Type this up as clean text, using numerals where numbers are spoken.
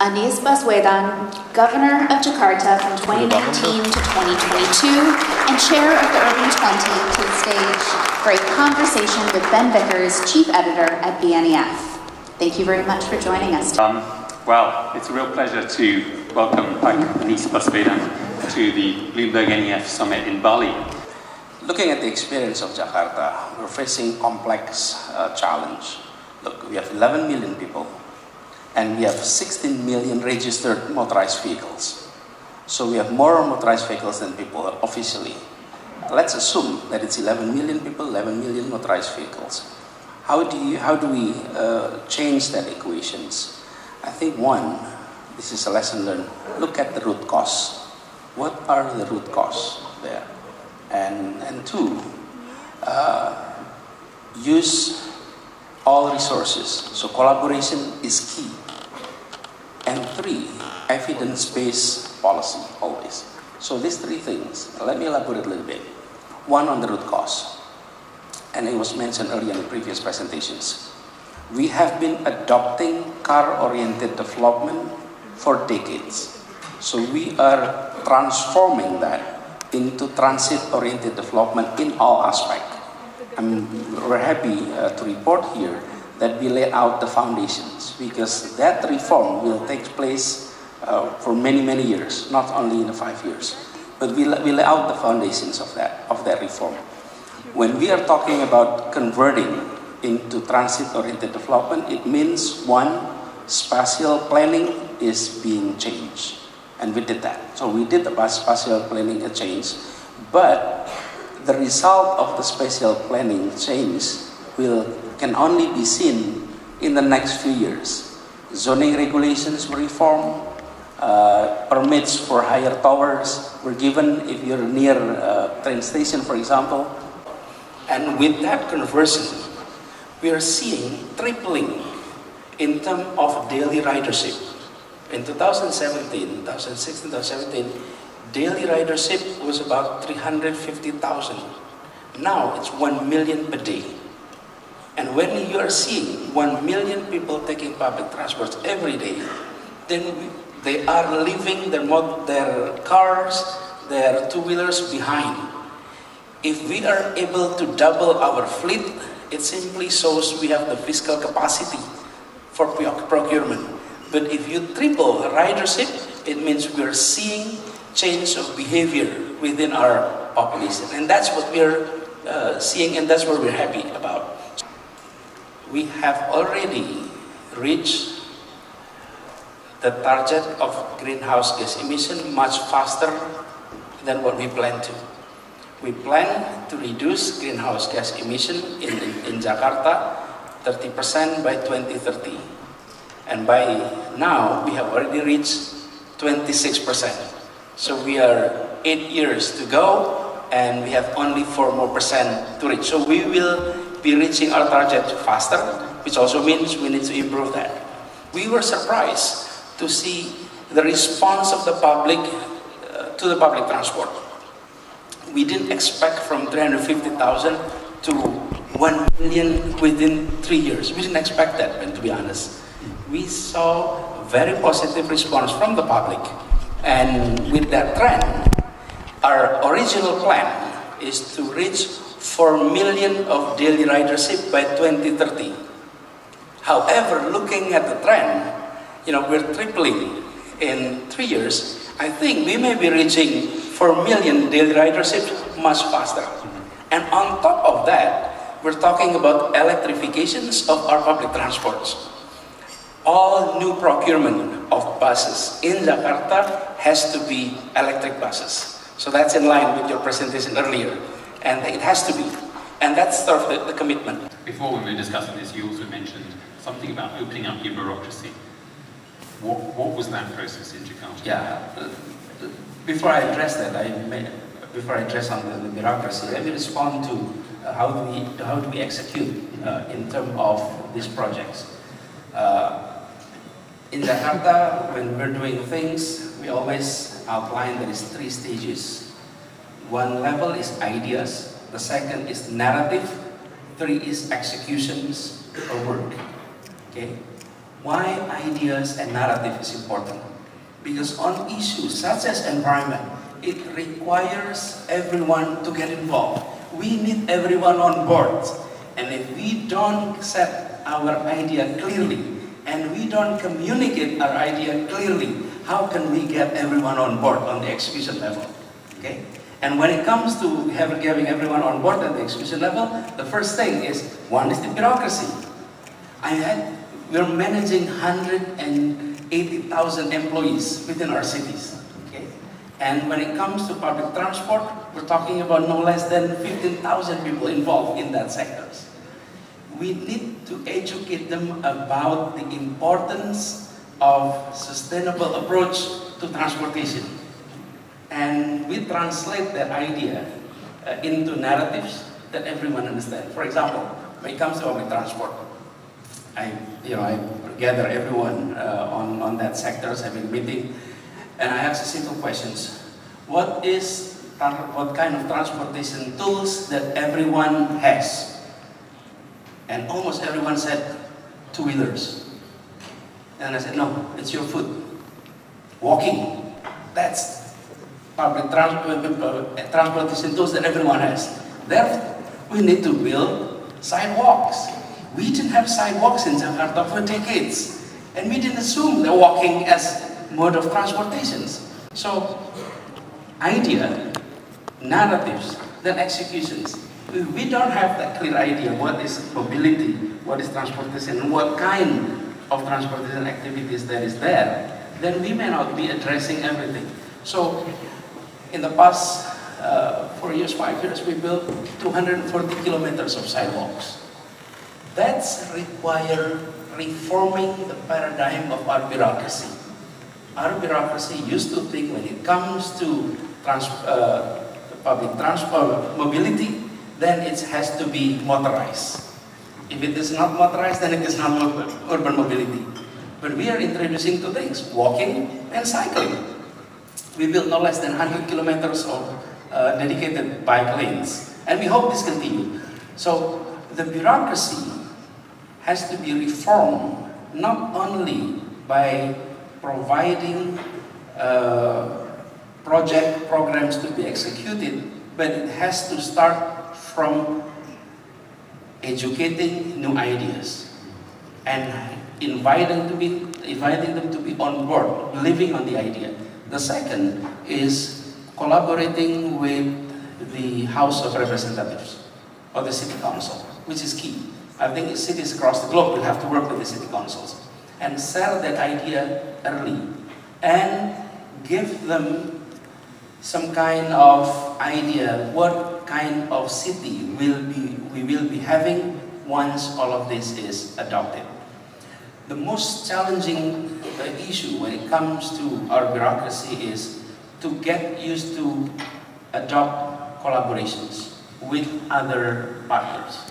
Anies Baswedan, Governor of Jakarta from 2019 to 2022, and Chair of the Urban 20, to the stage for a conversation with Ben Vickers, Chief Editor at BNEF. Thank you very much for joining us. Well, it's a real pleasure to welcome back Anies Baswedan to the Bloomberg NEF Summit in Bali. Looking at the experience of Jakarta, we're facing complex challenge. Look, we have 11 million people, and we have 16 million registered motorized vehicles. So we have more motorized vehicles than people officially. Let's assume that it's 11 million people, 11 million motorized vehicles. How do we change that equations? I think one, this is a lesson learned, look at the root cause. What are the root cause there? And two, use all resources. So collaboration is key. And three, evidence-based policy always. So these three things, let me elaborate a little bit. One, on the root cause, and it was mentioned earlier in previous presentations. We have been adopting car-oriented development for decades. So we are transforming that into transit-oriented development in all aspects. We're happy to report here that we lay out the foundations, because that reform will take place for many, many years, not only in the 5 years. But we lay out the foundations of that reform. When we are talking about converting into transit-oriented development, it means one, spatial planning is being changed. And we did that. So we did the spatial planning change, but the result of the spatial planning change can only be seen in the next few years. Zoning regulations were reformed, permits for higher towers were given if you're near a train station, for example. And with that conversion, we are seeing tripling in terms of daily ridership. In 2016, 2017, daily ridership was about 350,000. Now it's 1 million per day. And when you are seeing 1 million people taking public transport every day, then they are leaving their cars, their two-wheelers behind. If we are able to double our fleet, it simply shows we have the fiscal capacity for procurement. But if you triple ridership, it means we are seeing change of behavior within our population. And that's what we are seeing, and that's what we're happy about. We have already reached the target of greenhouse gas emission much faster than what we planned to. We plan to reduce greenhouse gas emission in Jakarta 30% by 2030. And by now, we have already reached 26%. So we are 8 years to go, and we have only 4% more to reach. So we will be reaching our target faster, which also means we need to improve that. We were surprised to see the response of the public to the public transport. We didn't expect from 350,000 to 1 million within 3 years. We didn't expect that, to be honest. We saw a very positive response from the public. And with that trend, our original plan is to reach 4 million of daily ridership by 2030. However, looking at the trend, we're tripling in 3 years. I think we may be reaching 4 million daily ridership much faster. And on top of that, we're talking about electrifications of our public transports. All new procurement of buses in Jakarta has to be electric buses. So that's in line with your presentation earlier. And it has to be. And that's sort of the commitment. Before we were discussing this, you also mentioned something about opening up your bureaucracy. What was that process in Jakarta? Yeah. Before I address that, before I address on the bureaucracy, let me respond to how do we execute in terms of these projects. In Jakarta, when we're doing things, we always outline there is 3 stages. One level is ideas, the second is narrative, 3 is executions or work. Okay? Why ideas and narrative is important? Because on issues such as environment, it requires everyone to get involved. We need everyone on board. And if we don't set our idea clearly, and we don't communicate our idea clearly, how can we get everyone on board on the execution level? Okay? And when it comes to having everyone on board at the execution level, the first thing is, one is the bureaucracy. We're managing 180,000 employees within our cities. Okay? And when it comes to public transport, we're talking about no less than 15,000 people involved in that sectors. We need to educate them about the importance of sustainable approach to transportation. And we translate that idea into narratives that everyone understands. For example, when it comes to public transport, I gather everyone on that sectors, having a meeting, and I ask simple questions. What kind of transportation tools that everyone has? And almost everyone said, two-wheelers. And I said, no, it's your foot. Walking, that's public transportation tools that everyone has. Therefore, we need to build sidewalks. We didn't have sidewalks in Jakarta for decades. And we didn't assume the walking as mode of transportations. So, idea, narratives, then executions. We don't have that clear idea what is mobility, what is transportation, and what kind of transportation activities that is there, then we may not be addressing everything. So, in the past 4 years, 5 years, we built 240 kilometers of sidewalks. That's require reforming the paradigm of our bureaucracy. Our bureaucracy used to think when it comes to public transport mobility, then it has to be motorized. If it is not motorized, then it is not urban mobility. But we are introducing two things, walking and cycling. We built no less than 100 kilometers of dedicated bike lanes. And we hope this continues. So the bureaucracy has to be reformed, not only by providing programs to be executed, but it has to start from educating new ideas and inviting them to be on board, living on the idea. The second is collaborating with the House of Representatives or the City Council, which is key. I think cities across the globe will have to work with the city councils and sell that idea early and give them some kind of idea what kind of city we will be having once all of this is adopted. The most challenging issue when it comes to our bureaucracy is to get used to adopt collaborations with other partners.